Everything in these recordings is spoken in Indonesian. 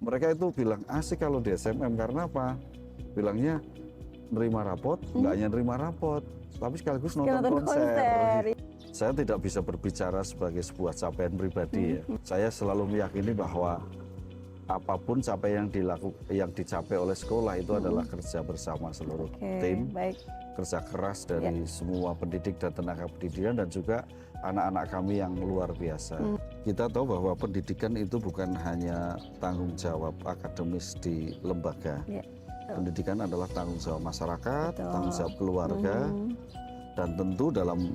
Mereka itu bilang asik kalau di SMM karena apa? Bilangnya nerima rapot, nggak hanya nerima rapot, tapi sekaligus nonton konser. Saya tidak bisa berbicara sebagai sebuah capaian pribadi ya. Saya selalu meyakini bahwa apapun capaian yang dicapai oleh sekolah itu adalah kerja bersama seluruh tim, kerja keras dari semua pendidik dan tenaga pendidikan dan juga anak-anak kami yang luar biasa. Kita tahu bahwa pendidikan itu bukan hanya tanggung jawab akademis di lembaga. Pendidikan adalah tanggung jawab masyarakat, tanggung jawab keluarga, dan tentu dalam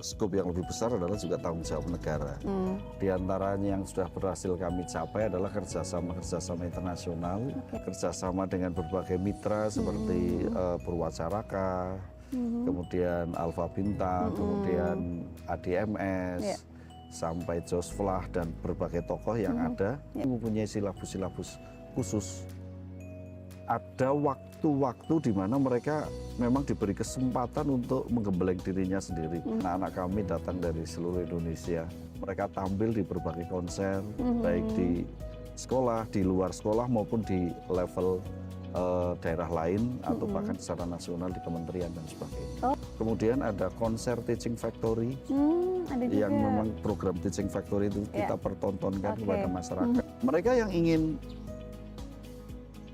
skop yang lebih besar adalah juga tanggung jawab negara. Di antaranya yang sudah berhasil kami capai adalah kerjasama internasional, kerjasama dengan berbagai mitra seperti Purwacaraka, kemudian Alfa Bintang, kemudian ADMS, sampai Jos Vlah dan berbagai tokoh yang ada mempunyai silabus-silabus khusus. Ada waktu-waktu di mana mereka memang diberi kesempatan untuk menggembleng dirinya sendiri. Anak-anak kami datang dari seluruh Indonesia. Mereka tampil di berbagai konser, baik di sekolah, di luar sekolah maupun di level daerah lain atau bahkan secara nasional di kementerian dan sebagainya. Kemudian ada konser Teaching Factory, yang memang program Teaching Factory itu kita pertontonkan kepada masyarakat. Mereka yang ingin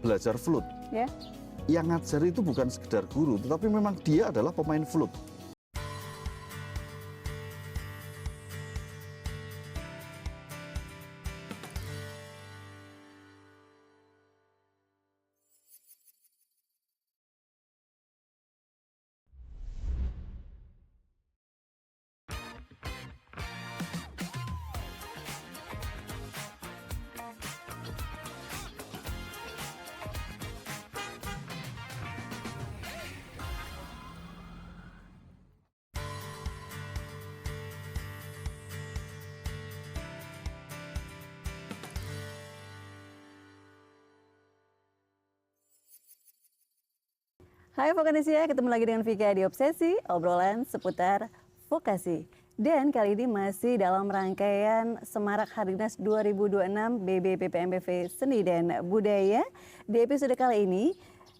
belajar flute, yang ngajar itu bukan sekedar guru, tetapi memang dia adalah pemain flute. Hai Vokanisia, ketemu lagi dengan Vika di Obsesi, obrolan seputar vokasi. Dan kali ini masih dalam rangkaian Semarak Hardiknas 2026 BBPPMBV Seni dan Budaya. Di episode kali ini,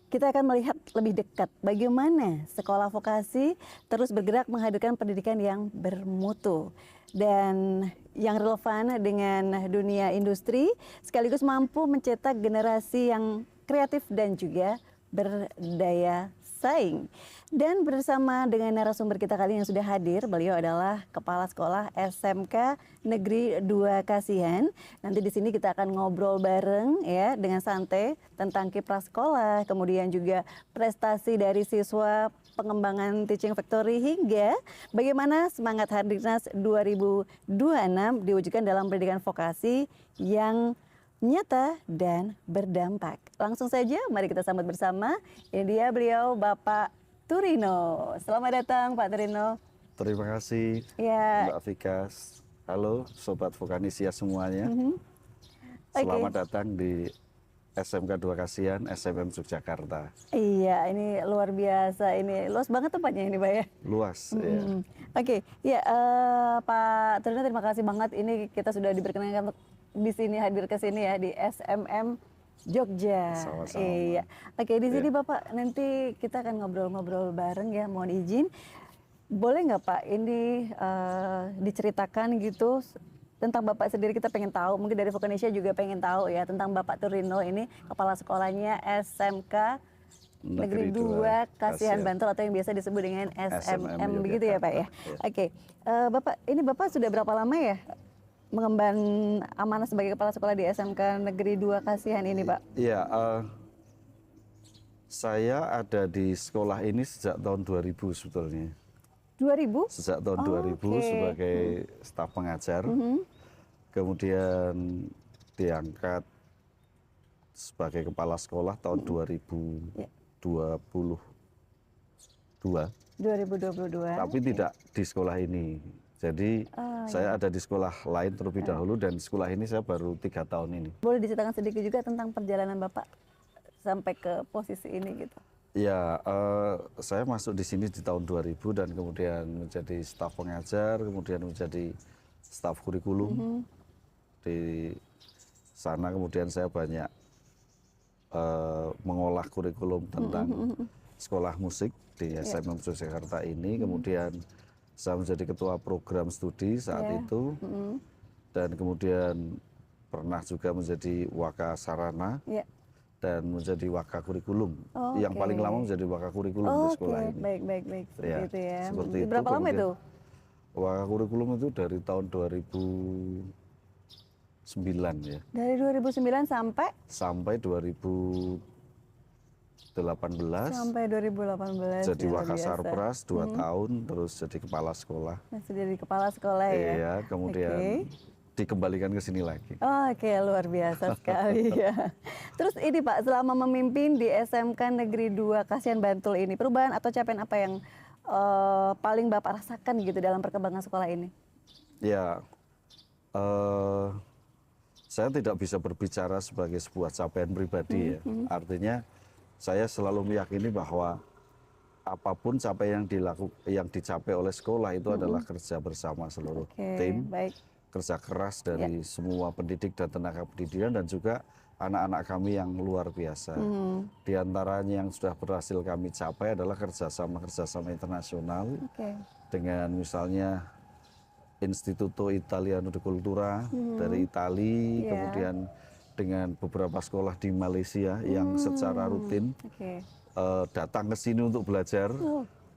kita akan melihat lebih dekat bagaimana sekolah vokasi terus bergerak menghadirkan pendidikan yang bermutu dan yang relevan dengan dunia industri, sekaligus mampu mencetak generasi yang kreatif dan juga berdaya saing. Dan bersama dengan narasumber kita kali ini yang sudah hadir, beliau adalah Kepala Sekolah SMK Negeri 2 Kasihan. Nanti di sini kita akan ngobrol bareng ya dengan santai tentang kiprah sekolah, kemudian juga prestasi dari siswa, pengembangan Teaching Factory hingga bagaimana semangat Hardiknas 2026 diwujudkan dalam pendidikan vokasi yang nyata dan berdampak. Langsung saja mari kita sambut bersama. Ini dia beliau Bapak Turino. Selamat datang Pak Turino. Terima kasih Mbak Vika. Halo Sobat Vokanisia semuanya. Selamat datang di SMK 2 Kasihan, SMM Yogyakarta. Iya, ini luar biasa. Ini luas banget tempatnya ini Pak ya? Luas, ya. Pak Turino terima kasih banget. Ini kita sudah diperkenankan di sini hadir ke sini ya di SMM Jogja. Sama-sama. Iya. Oke, di sini Bapak nanti kita akan ngobrol-ngobrol bareng ya. Mohon izin. Boleh nggak Pak ini diceritakan gitu tentang Bapak sendiri, kita pengen tahu, mungkin dari Vokanisia juga pengen tahu ya tentang Bapak Turino ini, kepala sekolahnya SMK Negeri 2 Kasihan Bantul atau yang biasa disebut dengan SMM begitu ya Pak ya. Oke. Bapak, ini Bapak sudah berapa lama ya mengemban amanah sebagai kepala sekolah di SMK Negeri 2 Kasihan ini, Pak? Iya, saya ada di sekolah ini sejak tahun 2000 sebetulnya. 2000? Sejak tahun 2000 sebagai staf pengajar. Kemudian diangkat sebagai kepala sekolah tahun 2022. 2022. Tapi tidak di sekolah ini. Jadi saya ada di sekolah lain terlebih dahulu dan sekolah ini saya baru 3 tahun ini. Boleh diceritakan sedikit juga tentang perjalanan Bapak sampai ke posisi ini gitu? Ya, saya masuk di sini di tahun 2000 dan kemudian menjadi staf pengajar, kemudian menjadi staf kurikulum di sana, kemudian saya banyak mengolah kurikulum tentang sekolah musik di SMM Yogyakarta ini, kemudian saya menjadi ketua program studi saat itu, dan kemudian pernah juga menjadi waka sarana dan menjadi waka kurikulum. Yang paling lama menjadi waka kurikulum di sekolah ini. Baik, seperti itu ya. Seperti itu. Berapa lama itu? Waka kurikulum itu dari tahun 2009 ya. Dari 2009 sampai 2018. Sampai 2018. Jadi waka sarpras 2 tahun, terus jadi kepala sekolah. Masih jadi kepala sekolah ya? Iya, kemudian dikembalikan ke sini lagi. Oke, luar biasa sekali ya. Terus ini Pak, selama memimpin di SMK Negeri 2 Kasihan Bantul ini, perubahan atau capaian apa yang paling Bapak rasakan gitu dalam perkembangan sekolah ini? Ya, saya tidak bisa berbicara sebagai sebuah capaian pribadi ya. Artinya saya selalu meyakini bahwa apapun capaian yang dicapai oleh sekolah itu adalah kerja bersama seluruh tim, kerja keras dari semua pendidik dan tenaga pendidikan, dan juga anak-anak kami yang luar biasa. Di antaranya yang sudah berhasil kami capai adalah kerjasama internasional dengan misalnya Instituto Italiano di Cultura dari Itali, kemudian dengan beberapa sekolah di Malaysia yang secara rutin datang ke sini untuk belajar,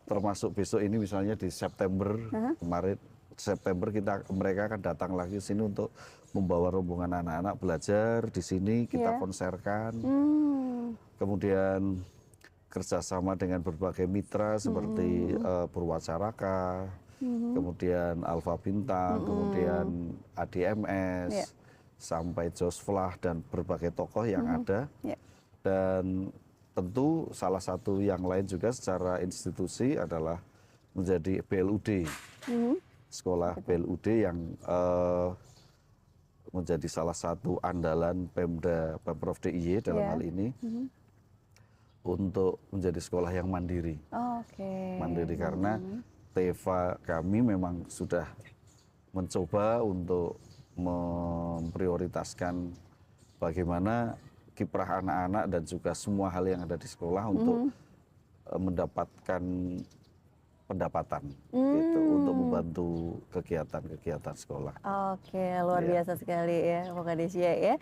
termasuk besok ini misalnya di September kemarin, September mereka akan datang lagi ke sini untuk membawa rombongan anak-anak belajar di sini, kita konserkan. Kemudian kerjasama dengan berbagai mitra seperti Purwacaraka, kemudian Alfa Bintang, kemudian ADMS, sampai Jos Vlah dan berbagai tokoh yang ada. Dan tentu salah satu yang lain juga secara institusi adalah menjadi BLUD. Sekolah BLUD yang menjadi salah satu andalan Pemprov DIY dalam hal ini untuk menjadi sekolah yang mandiri. Mandiri karena TEVA kami memang sudah mencoba untuk memprioritaskan bagaimana kiprah anak-anak dan juga semua hal yang ada di sekolah untuk mendapatkan pendapatan gitu, untuk membantu kegiatan-kegiatan sekolah. Luar biasa sekali ya Pak Kadesya ya.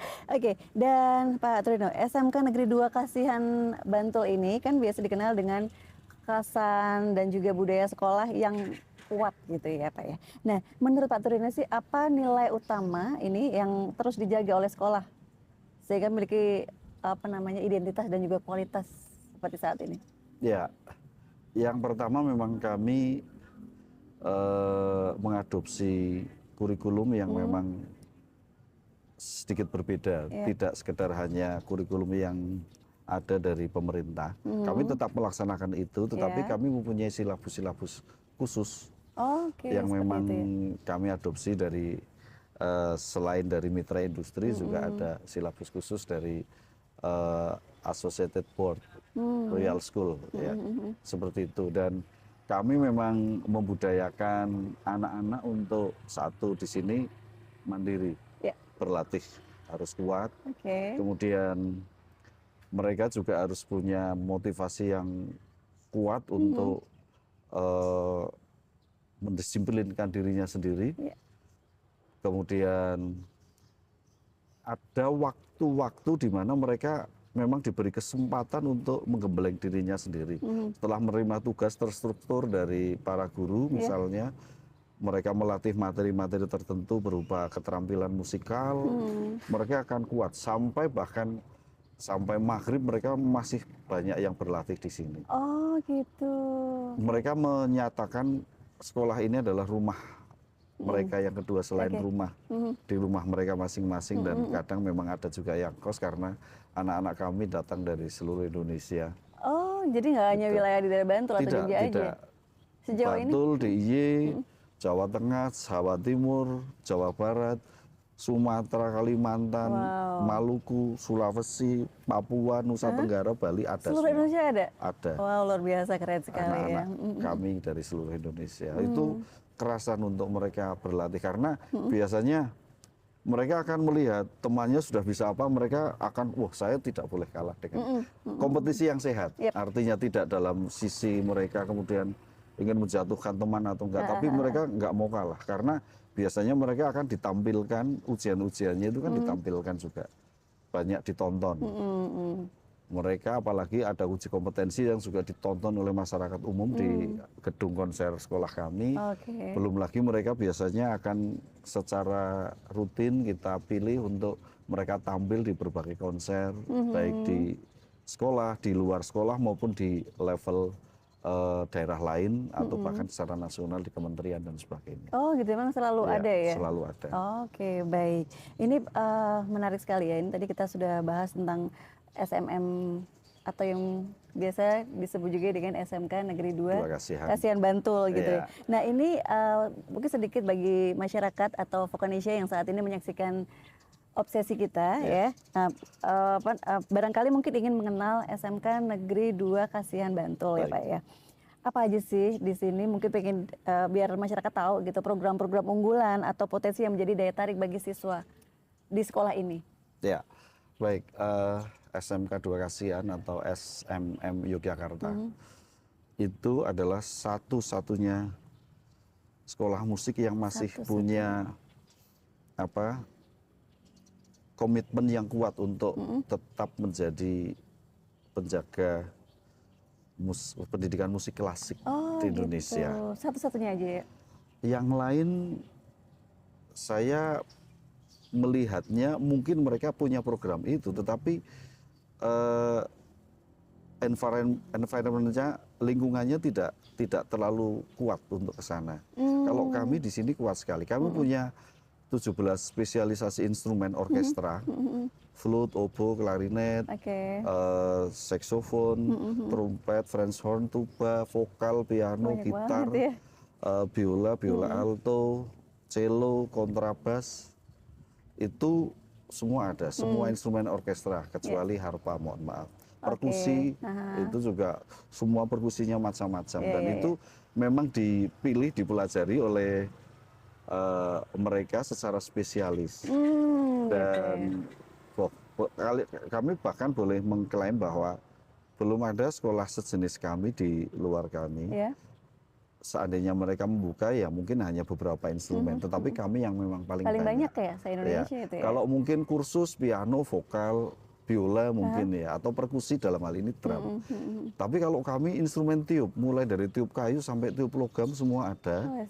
Dan Pak Trino, SMK Negeri 2 Kasihan Bantul ini kan biasa dikenal dengan kekhasan dan juga budaya sekolah yang kuat gitu ya Pak ya. Nah, menurut Pak Trino sih apa nilai utama ini yang terus dijaga oleh sekolah sehingga memiliki identitas dan juga kualitas seperti saat ini? Ya, yang pertama memang kami mengadopsi kurikulum yang memang sedikit berbeda, tidak sekedar hanya kurikulum yang ada dari pemerintah. Kami tetap melaksanakan itu, tetapi kami mempunyai silabus-silabus khusus yang memang kami adopsi dari selain dari mitra industri juga ada silabus khusus dari Associated Board Royal School ya, seperti itu. Dan kami memang membudayakan anak-anak untuk satu di sini mandiri, berlatih harus kuat, kemudian mereka juga harus punya motivasi yang kuat untuk mendisiplinkan dirinya sendiri. Kemudian ada waktu-waktu di mana mereka memang diberi kesempatan untuk menggembleng dirinya sendiri. Setelah menerima tugas terstruktur dari para guru misalnya, mereka melatih materi-materi tertentu berupa keterampilan musikal, mereka akan kuat bahkan sampai maghrib mereka masih banyak yang berlatih di sini. Mereka menyatakan sekolah ini adalah rumah mereka yang kedua selain rumah, di rumah mereka masing-masing, dan kadang memang ada juga yang kos karena anak-anak kami datang dari seluruh Indonesia. Jadi nggak hanya wilayah di daerah Bantul atau Jogja aja? Sejauh Bantul, DIY, Jawa Tengah, Jawa Timur, Jawa Barat, Sumatera, Kalimantan, Maluku, Sulawesi, Papua, Nusa Tenggara, Bali ada. Seluruh Indonesia ada? Ada. Wow, luar biasa, keren sekali ya. Anak-anak kami dari seluruh Indonesia. Itu kerasan untuk mereka berlatih karena biasanya mereka akan melihat temannya sudah bisa apa, mereka akan, wah saya tidak boleh kalah dengan kompetisi yang sehat. Yep. Artinya tidak dalam sisi mereka kemudian ingin menjatuhkan teman atau enggak, tapi mereka enggak mau kalah karena biasanya mereka akan ditampilkan ujian-ujiannya itu kan ditampilkan juga banyak ditonton. Mereka apalagi ada uji kompetensi yang juga ditonton oleh masyarakat umum di gedung konser sekolah kami. Oke. Belum lagi mereka biasanya akan secara rutin kita pilih untuk mereka tampil di berbagai konser, baik di sekolah, di luar sekolah maupun di level daerah lain atau bahkan secara nasional di kementerian dan sebagainya. Oh gitu, memang selalu Ya, ada ya? selalu ada. Oke, baik. Ini menarik sekali ya, ini tadi kita sudah bahas tentang SMM atau yang biasa disebut juga dengan SMK Negeri 2 Kasihan Bantul gitu ya. Nah ini mungkin sedikit bagi masyarakat atau Vokanesia yang saat ini menyaksikan obsesi kita ya. Nah, barangkali mungkin ingin mengenal SMK Negeri 2 Kasihan Bantul ya Pak ya. Apa aja sih di sini mungkin pengen biar masyarakat tahu gitu program-program unggulan atau potensi yang menjadi daya tarik bagi siswa di sekolah ini. Ya, baik. SMK 2 Kasihan atau SMM Yogyakarta itu adalah satu-satunya sekolah musik yang masih punya komitmen yang kuat untuk tetap menjadi penjaga pendidikan musik klasik di Indonesia. Gitu. Satu-satunya aja ya? Yang lain saya melihatnya mungkin mereka punya program itu, tetapi environment-nya, lingkungannya tidak terlalu kuat untuk ke sana. Kalau kami di sini kuat sekali. Kami punya 17 spesialisasi instrumen orkestra, flute, oboe, klarinet, saksofon, trompet, French horn, tuba, vokal, piano, banyak gitar, ya? biola alto, cello, kontrabas, itu semua ada, semua instrumen orkestra kecuali harpa, mohon maaf. Perkusi itu juga semua perkusinya macam-macam dan itu memang dipilih, dipelajari oleh mereka secara spesialis. Dan kami bahkan boleh mengklaim bahwa belum ada sekolah sejenis kami di luar kami. Seandainya mereka membuka ya mungkin hanya beberapa instrumen, tetapi kami yang memang paling banyak ya se-Indonesia itu ya. Kalau mungkin kursus piano, vokal, biola mungkin ya, atau perkusi dalam hal ini drum. Tapi kalau kami instrumen tiup, mulai dari tiup kayu sampai tiup logam semua ada.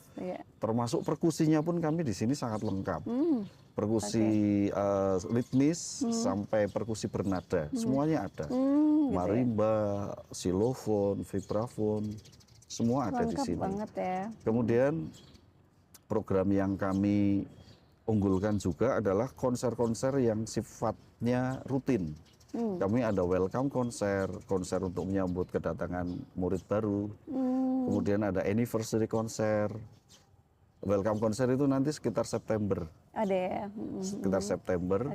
Termasuk perkusinya pun kami di sini sangat lengkap. Perkusi ritmis sampai perkusi bernada, semuanya ada. Marimba, xilofon, vibrafon, semua ada di sini. Banget ya. Kemudian program yang kami unggulkan juga adalah konser-konser yang sifatnya rutin. Kami ada welcome konser, konser untuk menyambut kedatangan murid baru. Kemudian ada anniversary konser. Welcome konser itu nanti sekitar September. Ada ya. Sekitar September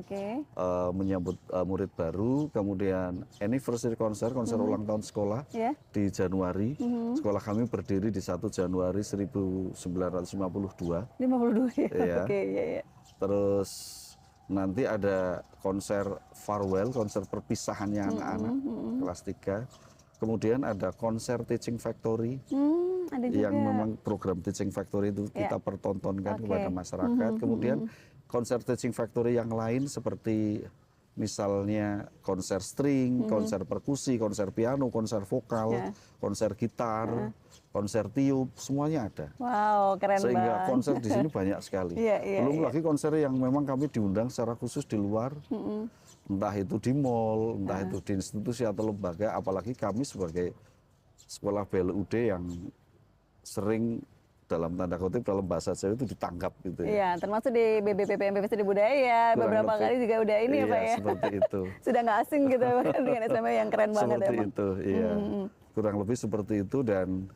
menyambut murid baru, kemudian anniversary konser ulang tahun sekolah di Januari. Sekolah kami berdiri di 1 Januari 1952. 52 ya. Terus nanti ada konser farewell, konser perpisahannya anak-anak kelas 3. Kemudian ada konser Teaching Factory. Ada juga. Yang memang program Teaching Factory itu kita pertontonkan kepada masyarakat. Kemudian konser Teaching Factory yang lain seperti misalnya konser string, konser perkusi, konser piano, konser vokal, konser gitar, konser tiup, semuanya ada. Wow, keren banget. Sehingga konser di sini banyak sekali. Belum lagi konser yang memang kami diundang secara khusus di luar. Entah itu di mall, entah itu di institusi atau lembaga, apalagi kami sebagai sekolah BLUD yang sering dalam tanda kutip dalam bahasa Jawa itu ditangkap gitu ya. Iya, termasuk di BBPPMBP Studi Budaya beberapa kali juga udah ini ya Pak ya. Seperti itu. Sudah nggak asing gitu dengan SMA yang keren banget seperti emang. Itu, iya. Kurang lebih seperti itu dan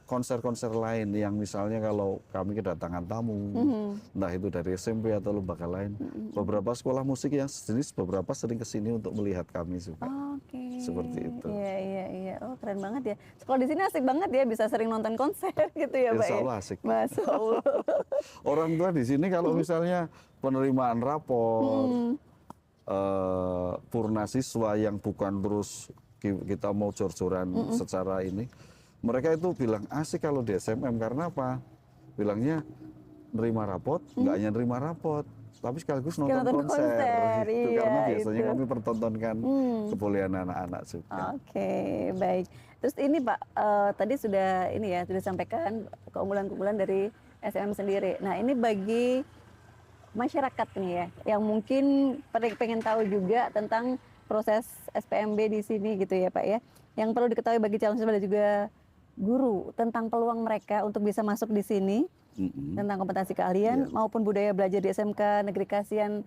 konser-konser lain yang misalnya kalau kami kedatangan tamu, entah itu dari SMP atau lembaga lain, beberapa sekolah musik yang sejenis beberapa sering kesini untuk melihat kami juga. seperti itu. Iya. Oh, keren banget ya. Sekolah di sini asik banget ya, bisa sering nonton konser gitu ya, Pak. Insya Allah asik. Masya Allah. Orang tua di sini kalau misalnya penerimaan rapor, purna siswa yang bukan terus kita mau jor-joran secara ini, mereka itu bilang asik kalau di SMM karena apa? Bilangnya nerima rapot, nggak hanya nerima rapot, tapi sekaligus nonton konser. Gitu. Iya, Karena biasanya itu. kami pertontonkan kebolehan anak-anak juga. Oke, baik. Terus ini Pak, tadi sudah ini ya, sudah sampaikan keunggulan-keunggulan dari SMM sendiri. Nah, ini bagi masyarakat nih ya, yang mungkin pengen tahu juga tentang proses SPMB di sini gitu ya Pak ya. Yang perlu diketahui bagi calon siswa dan juga guru tentang peluang mereka untuk bisa masuk di sini, tentang kompetensi keahlian maupun budaya belajar di SMK Negeri Kasihan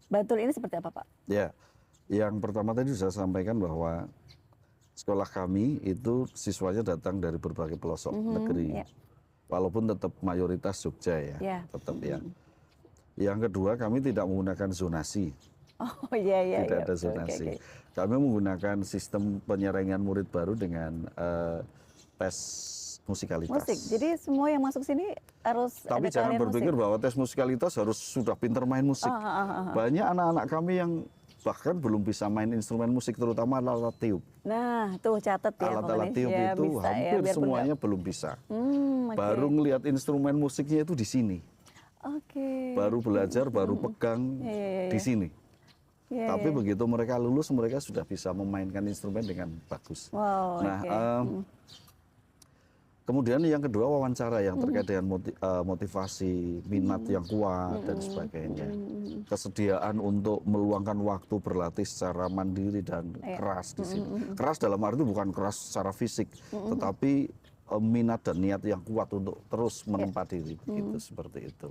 Bantul ini seperti apa Pak? Ya, yang pertama tadi sudah sampaikan bahwa sekolah kami itu siswanya datang dari berbagai pelosok negeri, walaupun tetap mayoritas Jogja ya, tetap ya. Yang kedua, kami tidak menggunakan zonasi. Oh iya. Tidak ada zonasi. Kami menggunakan sistem penyerengan murid baru dengan tes musikalitas. Musik. Jadi semua yang masuk sini harus Tapi ada jangan keahlian berpikir musik. bahwa tes musikalitas harus sudah pinter main musik. Banyak anak-anak kami yang bahkan belum bisa main instrumen musik, terutama alat tiup. Nah, tuh catat ya. Alat-alat tiup ya, itu bisa, hampir ya, semuanya belum bisa. Okay. Baru ngelihat instrumen musiknya itu di sini. Baru belajar, baru pegang di sini. Tapi begitu mereka lulus, mereka sudah bisa memainkan instrumen dengan bagus. Wow, nah, kemudian yang kedua wawancara yang terkait dengan motivasi, minat yang kuat dan sebagainya. Kesediaan untuk meluangkan waktu berlatih secara mandiri dan keras di sini. Keras dalam arti bukan keras secara fisik, tetapi minat dan niat yang kuat untuk terus menempa diri, begitu seperti itu.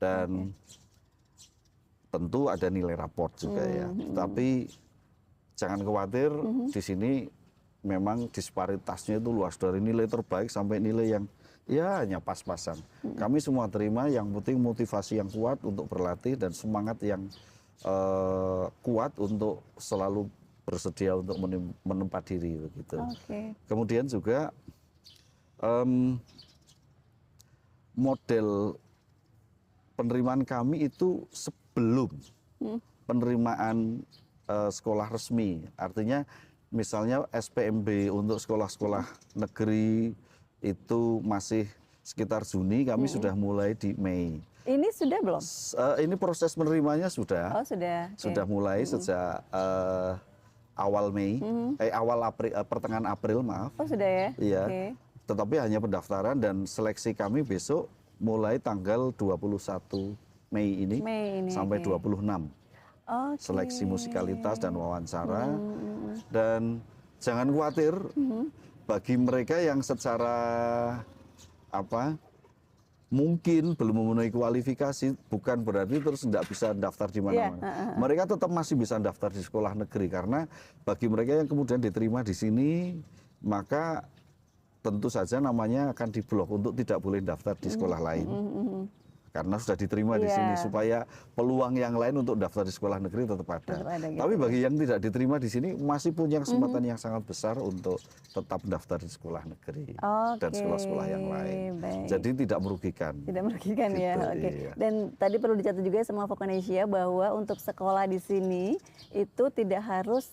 Dan tentu ada nilai raport juga ya. Tapi jangan khawatir, di sini memang disparitasnya itu luas dari nilai terbaik sampai nilai yang ya hanya pas-pasan. Kami semua terima, yang penting motivasi yang kuat untuk berlatih dan semangat yang kuat untuk selalu bersedia untuk menempa diri begitu. Kemudian juga model penerimaan kami itu sebelum penerimaan sekolah resmi, artinya misalnya SPMB untuk sekolah-sekolah negeri itu masih sekitar Juni, kami sudah mulai di Mei. Ini sudah belum? Ini proses menerimanya sudah. Oh sudah. Sudah mulai sejak awal Mei, awal April, pertengahan April maaf. Oh sudah ya? Iya. Tetapi hanya pendaftaran dan seleksi kami besok mulai tanggal 21 Mei ini sampai 26. Seleksi musikalitas dan wawancara. Dan jangan khawatir, bagi mereka yang secara mungkin belum memenuhi kualifikasi, bukan berarti terus tidak bisa daftar di mana-mana. Mereka tetap masih bisa daftar di sekolah negeri, karena bagi mereka yang kemudian diterima di sini, maka tentu saja namanya akan diblok untuk tidak boleh daftar di sekolah lain. Karena sudah diterima di sini, supaya peluang yang lain untuk daftar di sekolah negeri tetap ada. Tapi bagi yang tidak diterima di sini masih punya kesempatan yang sangat besar untuk tetap daftar di sekolah negeri dan sekolah-sekolah yang lain. Jadi tidak merugikan. Tidak merugikan gitu, ya. Iya. Dan tadi perlu dicatat juga sama Vokanesia bahwa untuk sekolah di sini itu tidak harus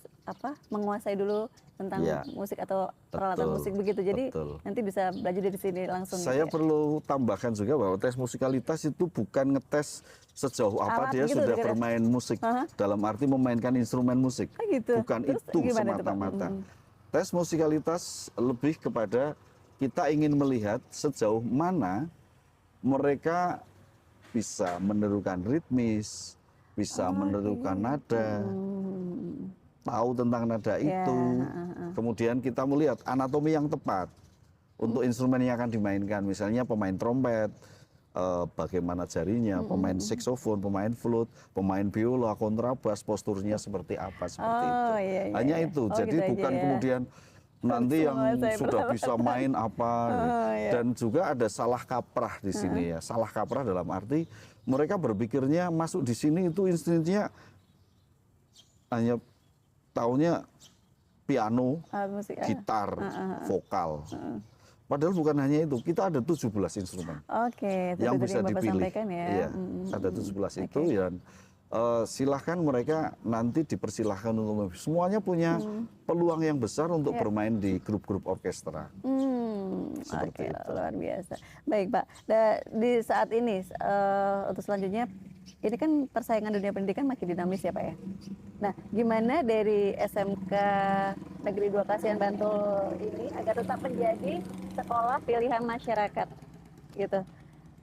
menguasai dulu tentang musik atau peralatan musik begitu. Jadi nanti bisa belajar dari sini langsung. Saya perlu tambahkan juga bahwa tes musikalitas itu bukan ngetes sejauh apa dia gitu, sudah bermain musik, dalam arti memainkan instrumen musik. Bukan itu semata-mata. Tes musikalitas lebih kepada kita ingin melihat sejauh mana mereka bisa menirukan ritmis, bisa menirukan nada, tahu tentang nada itu. Kemudian kita melihat anatomi yang tepat untuk instrumen yang akan dimainkan. Misalnya pemain trompet, bagaimana jarinya, pemain saksofon, pemain flute, pemain biola, kontrabas, posturnya seperti apa, seperti itu. Hanya itu. Jadi gitu bukan kemudian nanti yang sudah bisa main apa. Dan juga ada salah kaprah di sini ya. Salah kaprah dalam arti mereka berpikirnya masuk di sini itu instingnya hanya taunya piano, musik, gitar, vokal. Padahal bukan hanya itu, kita ada 17 instrumen Oke, yang tadi bisa Bapak dipilih. sampaikan ya. Iya, ada 17 itu dan silahkan mereka nanti dipersilahkan untuk semuanya punya peluang yang besar untuk bermain di grup-grup orkestra. Seperti Oke, itu. luar biasa. Baik Pak, di saat ini untuk selanjutnya, ini kan persaingan dunia pendidikan makin dinamis ya Pak ya. Nah, gimana dari SMK Negeri 2 Kasihan Bantul ini agar tetap menjadi sekolah pilihan masyarakat gitu,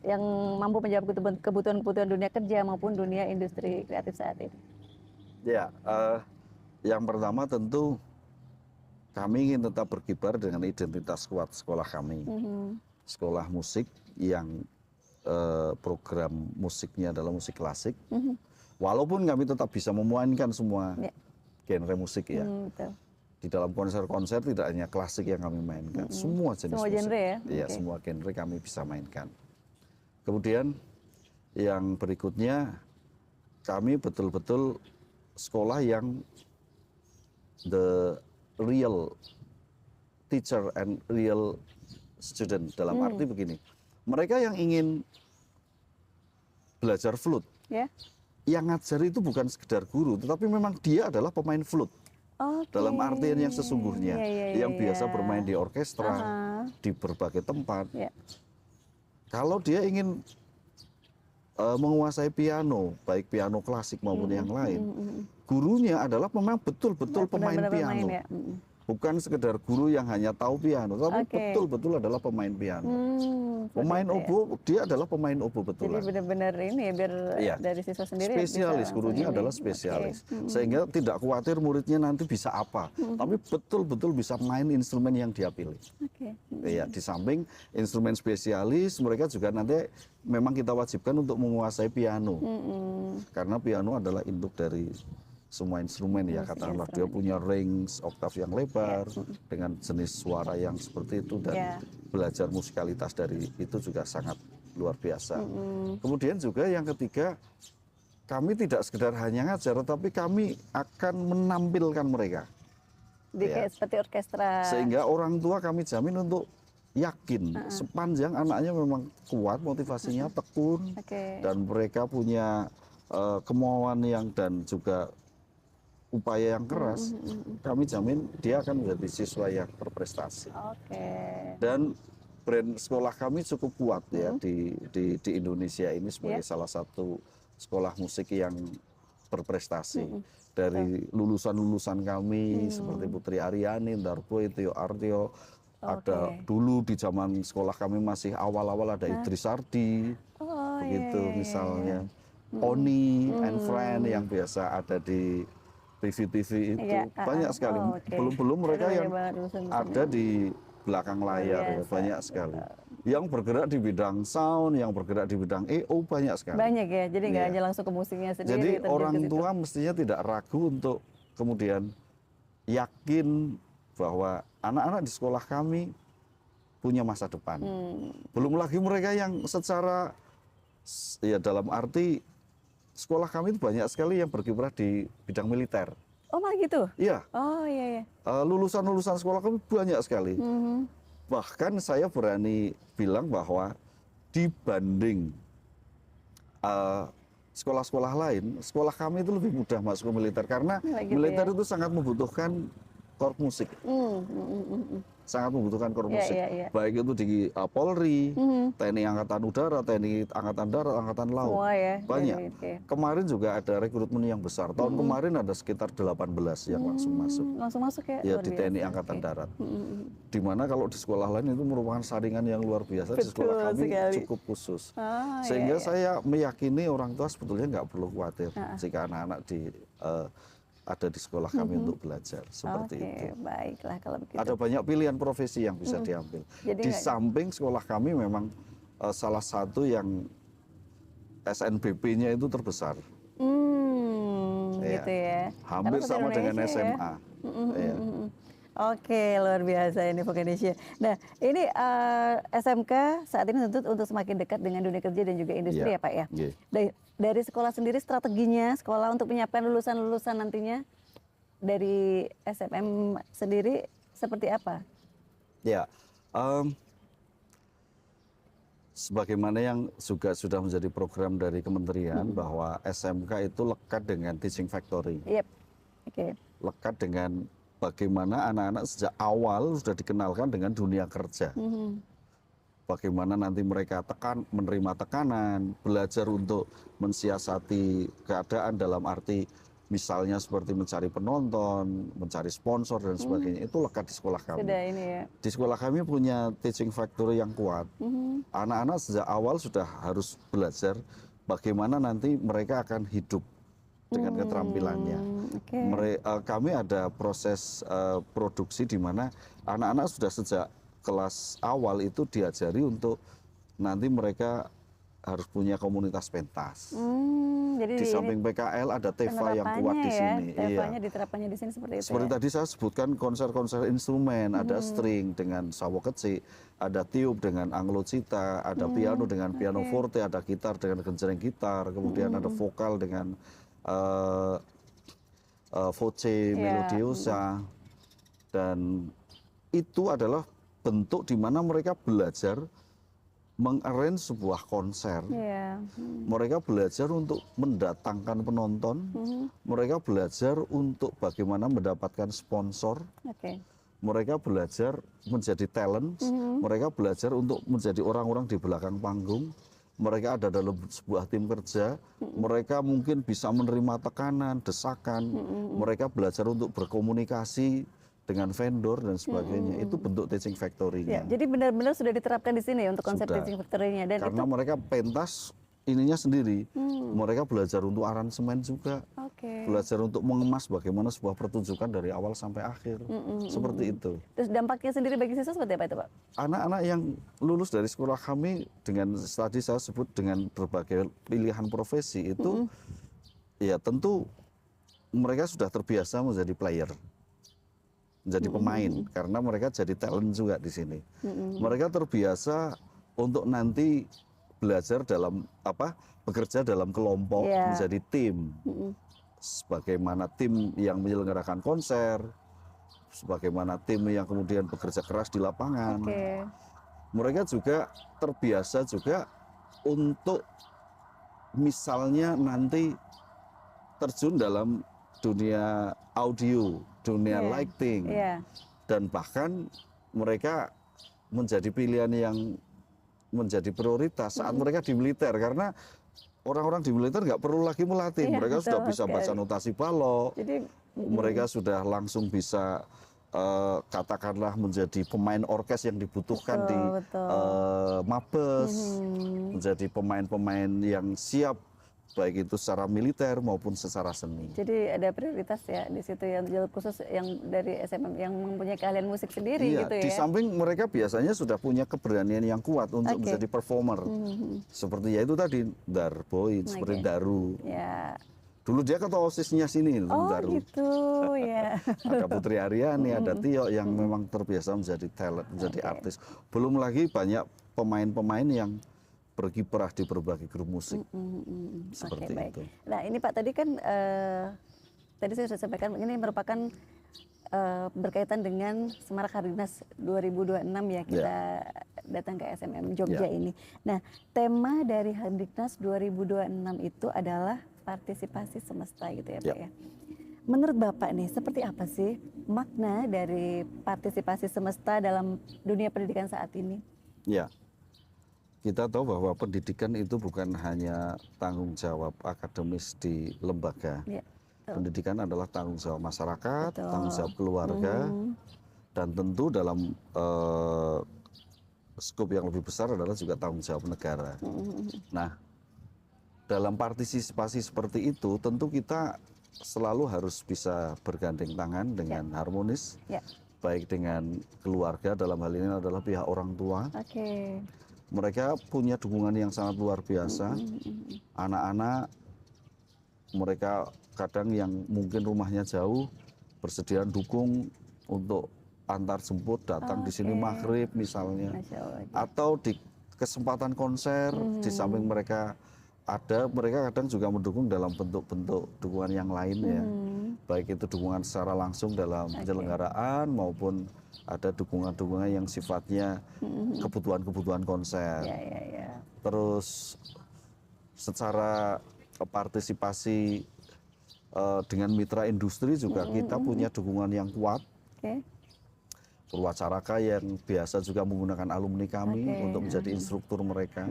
yang mampu menjawab kebutuhan-kebutuhan dunia kerja maupun dunia industri kreatif saat ini? Ya, yang pertama tentu kami ingin tetap berkibar dengan identitas kuat sekolah kami. Sekolah musik yang program musiknya adalah musik klasik. Walaupun kami tetap bisa memainkan semua genre musik ya. Betul. Di dalam konser-konser tidak hanya klasik yang kami mainkan, semua jenis Semua musik. genre ya? Iya, Oke. semua genre kami bisa mainkan. Kemudian yang berikutnya, kami betul-betul sekolah yang the real teacher and real student, dalam arti begini, mereka yang ingin belajar flute, Ya. yang ngajar itu bukan sekedar guru, tetapi memang dia adalah pemain flute. Oke. Dalam artian yang sesungguhnya, Iya, yang biasa iya. bermain di orkestra, di berbagai tempat. Ya. Kalau dia ingin menguasai piano, baik piano klasik maupun yang lain, gurunya adalah memang betul-betul pemain Benar-benar piano. ya. Bukan sekedar guru yang hanya tahu piano, tapi Oke. betul-betul adalah pemain piano. Pemain seperti itu ya. obo, dia adalah pemain obo Jadi betulan. benar-benar ini ya, biar Iya. dari siswa sendiri Spesialis, bisa gurunya langsung adalah ini. spesialis. Oke. Sehingga tidak khawatir muridnya nanti bisa apa, tapi betul-betul bisa main instrumen yang dia pilih. Oke. Iya, di samping instrumen spesialis, mereka juga nanti memang kita wajibkan untuk menguasai piano. Karena piano adalah induk dari semua instrumen ya, katakanlah dia punya range oktav yang lebar dengan jenis suara yang seperti itu dan belajar musikalitas dari itu juga sangat luar biasa. Kemudian juga yang ketiga, kami tidak sekedar hanya ngajar, tapi kami akan menampilkan mereka. Di kayak seperti orkestra. Sehingga orang tua kami jamin untuk yakin sepanjang anaknya memang kuat, motivasinya tekun, Oke. dan mereka punya kemauan yang dan juga upaya yang keras, kami jamin dia akan menjadi siswa yang berprestasi. Oke. Dan brand sekolah kami cukup kuat ya di Indonesia ini sebagai salah satu sekolah musik yang berprestasi. Dari lulusan-lulusan kami seperti Putri Aryani, Darpo, Tio Artio, ada dulu di zaman sekolah kami masih awal-awal ada Idris Sardi, begitu misalnya. Oni and Friend yang biasa ada di TV-TV itu banyak sekali. Belum-belum mereka yang ada di belakang layar ya, banyak sekali. Yang bergerak di bidang sound, yang bergerak di bidang EO banyak sekali. Banyak ya, jadi nggak hanya langsung ke musiknya sendiri. Jadi terjun orang ke situ. tua mestinya tidak ragu untuk kemudian yakin bahwa anak-anak di sekolah kami punya masa depan. Belum lagi mereka yang secara ya dalam arti sekolah kami itu banyak sekali yang berkiprah di bidang militer. Oh malah gitu? Iya. Oh iya. Lulusan-lulusan sekolah kami banyak sekali. Bahkan saya berani bilang bahwa dibanding sekolah-sekolah lain, sekolah kami itu lebih mudah masuk ke militer karena Gitu militer ya? itu sangat membutuhkan korps musik. Sangat membutuhkan korps musik. Baik itu di Polri, TNI Angkatan Udara, TNI Angkatan Darat, Angkatan Laut. Semua ya? Banyak. Oke. Kemarin juga ada rekrutmen yang besar. Tahun kemarin ada sekitar 18 yang langsung masuk. Langsung masuk ya? Ya Luar di biasa. TNI Angkatan Darat. Dimana kalau di sekolah lain itu merupakan saringan yang luar biasa. Di sekolah Betul kami sekali. cukup khusus. Oh, Sehingga saya meyakini orang tua sebetulnya nggak perlu khawatir jika anak-anak ada di sekolah kami untuk belajar seperti itu. Oke, baiklah kalau begitu. Ada banyak pilihan profesi yang bisa diambil. Jadi Di nggak- samping sekolah kami memang salah satu yang SNBP-nya itu terbesar. Iya. Gitu ya. Hampir Karena sama dengan se-Indonesia ya. SMA. Iya. Oke, luar biasa ini Vokanesia. Nah, ini SMK saat ini tuntut untuk semakin dekat dengan dunia kerja dan juga industri Iya. ya Pak ya. Iya. Dari sekolah sendiri strateginya sekolah untuk menyiapkan lulusan-lulusan nantinya? dari SMM sendiri seperti apa? Ya, sebagaimana yang juga sudah menjadi program dari kementerian bahwa SMK itu lekat dengan teaching factory, Yep. Oke. lekat dengan bagaimana anak-anak sejak awal sudah dikenalkan dengan dunia kerja. Bagaimana nanti mereka menerima tekanan, belajar untuk mensiasati keadaan dalam arti misalnya seperti mencari penonton, mencari sponsor dan sebagainya, itu lekat di sekolah kami. Sudah ini ya. Di sekolah kami punya teaching factory yang kuat. Anak-anak sejak awal sudah harus belajar bagaimana nanti mereka akan hidup dengan keterampilannya. Kami ada proses produksi di mana anak-anak sudah sejak kelas awal itu diajari untuk nanti mereka harus punya komunitas pentas. Jadi Di samping PKL ada TEVA yang kuat di sini. TEVA-nya diterapkannya di sini seperti itu. Seperti tadi saya sebutkan konser-konser instrumen, ada string dengan sawo kecil, ada tiup dengan anglocita, ada piano dengan piano forte, ada gitar dengan genjreng gitar, kemudian ada vokal dengan voce melodiosa, dan itu adalah bentuk di mana mereka belajar mengarrange sebuah konser. Mereka belajar untuk mendatangkan penonton, mereka belajar untuk bagaimana mendapatkan sponsor, mereka belajar menjadi talent, mereka belajar untuk menjadi orang-orang di belakang panggung, mereka ada dalam sebuah tim kerja, mereka mungkin bisa menerima tekanan, desakan, mereka belajar untuk berkomunikasi dengan vendor dan sebagainya. Itu bentuk teaching factory-nya. Ya, jadi benar-benar sudah diterapkan di sini untuk konsep Sudah. teaching factory-nya. Dan Karena mereka pentas ininya sendiri. Mereka belajar untuk aransemen juga. Belajar untuk mengemas bagaimana sebuah pertunjukan dari awal sampai akhir. Seperti itu. Terus dampaknya sendiri bagi siswa seperti apa itu, Pak? Anak-anak yang lulus dari sekolah kami dengan tadi saya sebut dengan berbagai pilihan profesi itu, ya tentu mereka sudah terbiasa menjadi player, menjadi pemain, karena mereka jadi talent juga di sini. Mereka terbiasa untuk nanti belajar dalam bekerja dalam kelompok, menjadi tim, sebagaimana tim yang menyelenggarakan konser, sebagaimana tim yang kemudian bekerja keras di lapangan. Mereka juga terbiasa juga untuk misalnya nanti terjun dalam dunia audio, dunia lighting, dan bahkan mereka menjadi pilihan yang menjadi prioritas saat mereka di militer, karena orang-orang di militer nggak perlu lagi melatih, mereka sudah bisa baca notasi balok, mereka sudah langsung bisa katakanlah menjadi pemain orkes yang dibutuhkan di Mabes, menjadi pemain-pemain yang siap baik itu secara militer maupun secara seni. Jadi ada prioritas ya di situ yang jalur khusus yang dari SMM yang mempunyai keahlian musik sendiri gitu ya. Di samping mereka biasanya sudah punya keberanian yang kuat untuk menjadi performer. Seperti ya itu tadi Darboy, seperti Daru. Dulu dia ketua OSIS-nya sini, Daru. Gitu ya. Ada Putri Aryani, ada Tio yang memang terbiasa menjadi talent, menjadi artis. Belum lagi banyak pemain-pemain yang berkiprah di berbagai grup musik. Seperti itu. Nah ini Pak tadi kan tadi saya sudah sampaikan ini merupakan berkaitan dengan Semarak Hardiknas 2026 ya kita datang ke SMM Jogja ini. Nah tema dari Hardiknas 2026 itu adalah partisipasi semesta gitu ya Pak ya. Menurut Bapak nih seperti apa sih makna dari partisipasi semesta dalam dunia pendidikan saat ini? Ya. Kita tahu bahwa pendidikan itu bukan hanya tanggung jawab akademis di lembaga. Pendidikan adalah tanggung jawab masyarakat, tanggung jawab keluarga, dan tentu dalam skop yang lebih besar adalah juga tanggung jawab negara. Nah, dalam partisipasi seperti itu, tentu kita selalu harus bisa bergandeng tangan dengan harmonis, baik dengan keluarga, dalam hal ini adalah pihak orang tua. Mereka punya dukungan yang sangat luar biasa. Anak-anak mereka kadang yang mungkin rumahnya jauh bersedia dukung untuk antar jemput datang di sini maghrib misalnya. Atau di kesempatan konser di samping mereka ada, mereka kadang juga mendukung dalam bentuk-bentuk dukungan yang lain ya. baik itu dukungan secara langsung dalam penyelenggaraan maupun ada dukungan-dukungan yang sifatnya kebutuhan-kebutuhan konser. Terus secara partisipasi dengan mitra industri juga kita punya dukungan yang kuat. Purwacaraka yang biasa juga menggunakan alumni kami untuk menjadi instruktur mereka.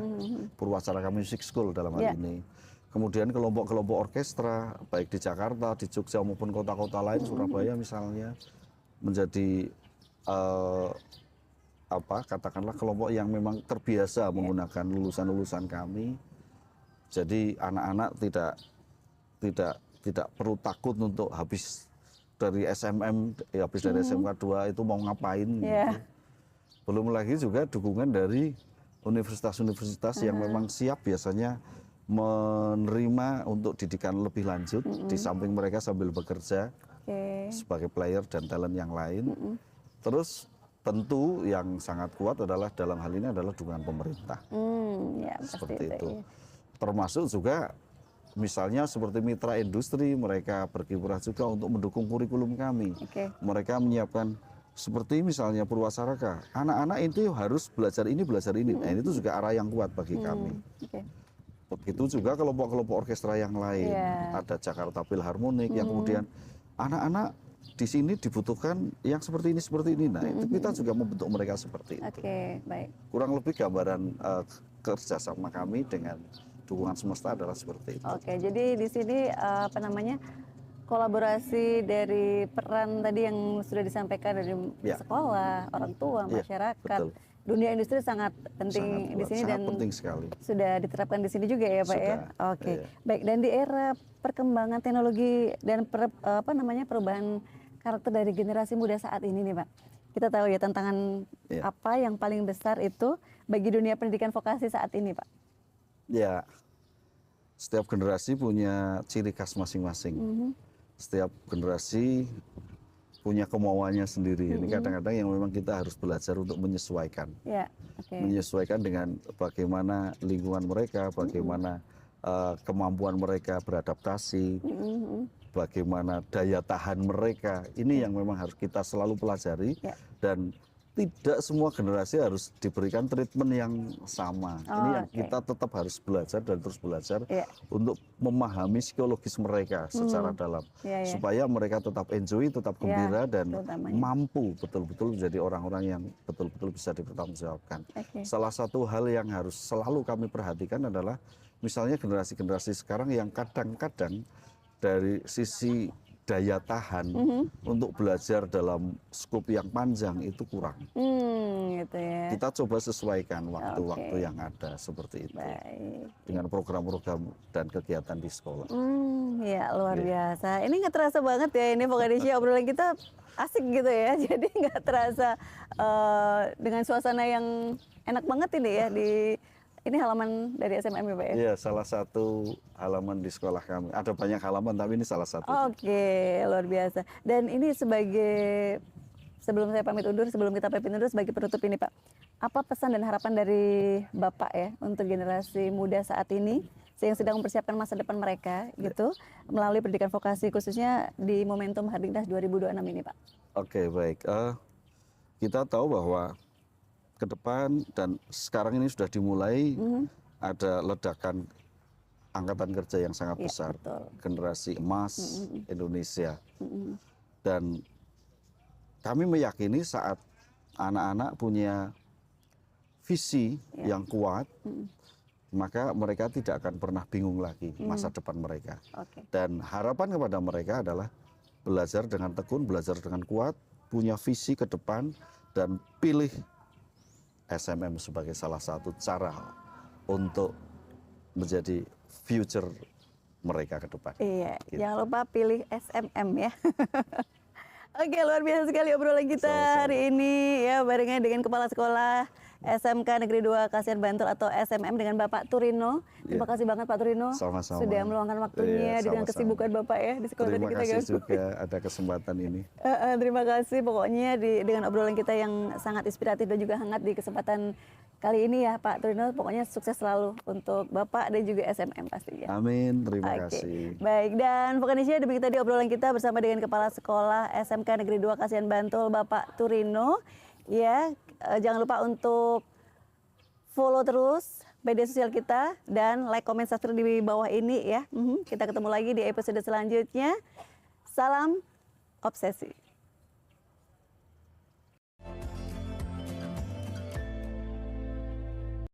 Purwacaraka Music School dalam hal ini. Kemudian kelompok-kelompok orkestra, baik di Jakarta, di Jogja maupun kota-kota lain, Surabaya misalnya, menjadi katakanlah kelompok yang memang terbiasa menggunakan lulusan-lulusan kami. Jadi anak-anak tidak perlu takut untuk habis dari SMM, habis dari SMK 2 itu mau ngapain. Gitu. Belum lagi juga dukungan dari universitas-universitas yang memang siap biasanya menerima untuk didikan lebih lanjut di samping mereka sambil bekerja sebagai player dan talent yang lain. Terus tentu yang sangat kuat adalah dalam hal ini adalah dukungan pemerintah. Seperti itu. Termasuk juga misalnya seperti mitra industri, mereka berkiprah juga untuk mendukung kurikulum kami. Mereka menyiapkan seperti misalnya Purwacaraka, anak-anak itu harus belajar ini. Nah, itu juga arah yang kuat bagi kami. Begitu juga kelompok-kelompok orkestra yang lain. Ada Jakarta Philharmonic yang kemudian anak-anak di sini dibutuhkan yang seperti ini. Nah, itu kita juga membentuk mereka seperti itu. Baik. Kurang lebih gambaran kerjasama kami dengan dukungan semesta adalah seperti itu. Jadi di sini kolaborasi dari peran tadi yang sudah disampaikan dari sekolah, orang tua, masyarakat, dunia industri sangat penting di sini dan penting sekali. Sudah diterapkan di sini juga ya Pak ya. Baik. Dan di era perkembangan teknologi dan perubahan karakter dari generasi muda saat ini nih Pak, kita tahu ya tantangan apa yang paling besar itu bagi dunia pendidikan vokasi saat ini Pak? Ya, setiap generasi punya ciri khas masing-masing. Setiap generasi punya kemauannya sendiri. Ini kadang-kadang yang memang kita harus belajar untuk menyesuaikan. Menyesuaikan dengan bagaimana lingkungan mereka, bagaimana kemampuan mereka beradaptasi, bagaimana daya tahan mereka. Ini yang memang harus kita selalu pelajari dan tidak semua generasi harus diberikan treatment yang sama. Ini yang kita tetap harus belajar dan terus belajar untuk memahami psikologis mereka secara dalam. Supaya mereka tetap enjoy, tetap gembira dan mampu betul-betul menjadi orang-orang yang betul-betul bisa dipertanggungjawabkan. Salah satu hal yang harus selalu kami perhatikan adalah misalnya generasi-generasi sekarang yang kadang-kadang dari sisi daya tahan untuk belajar dalam skop yang panjang itu kurang. Gitu ya. Kita coba sesuaikan waktu-waktu yang ada seperti itu. Dengan program-program dan kegiatan di sekolah. Ya luar biasa. Ini nggak terasa banget ya ini Vokadesia obrolan kita asik gitu ya. Jadi nggak terasa dengan suasana yang enak banget ini ya di ini halaman dari SMM ya Pak ya? Iya, salah satu halaman di sekolah kami. Ada banyak halaman, tapi ini salah satu. Luar biasa. Dan ini sebagai, sebelum saya pamit undur, sebelum kita pamit undur, sebagai penutup ini Pak, apa pesan dan harapan dari Bapak ya untuk generasi muda saat ini yang sedang mempersiapkan masa depan mereka gitu melalui pendidikan vokasi khususnya di momentum Hardiknas 2026 ini Pak? Baik. Kita tahu bahwa ke depan dan sekarang ini sudah dimulai ada ledakan angkatan kerja yang sangat besar, generasi emas Indonesia. Dan kami meyakini saat anak-anak punya visi yang kuat, maka mereka tidak akan pernah bingung lagi masa depan mereka. Dan harapan kepada mereka adalah belajar dengan tekun, belajar dengan kuat, punya visi ke depan, dan pilih SMM sebagai salah satu cara untuk menjadi future mereka ke depan. Gitu. Jangan lupa pilih SMM ya. Luar biasa sekali obrolan kita hari ini ya barengan dengan Kepala Sekolah SMK Negeri 2 Kasihan Bantul atau SMM dengan Bapak Turino. Terima kasih banget Pak Turino. Sama-sama. Sudah meluangkan waktunya dengan kesibukan Bapak ya di sekolah Terima kasih juga ada kesempatan ini. Terima kasih pokoknya dengan obrolan kita yang sangat inspiratif dan juga hangat di kesempatan kali ini ya Pak Turino. Pokoknya sukses selalu untuk Bapak dan juga SMM pastinya. Amin, terima Oke. kasih. Baik, dan Vokanisya demikian tadi obrolan kita bersama dengan Kepala Sekolah SMK Negeri 2 Kasihan Bantul, Bapak Turino. Ya, jangan lupa untuk follow terus media sosial kita dan like, comment, subscribe di bawah ini ya. Kita ketemu lagi di episode selanjutnya. Salam obsesi.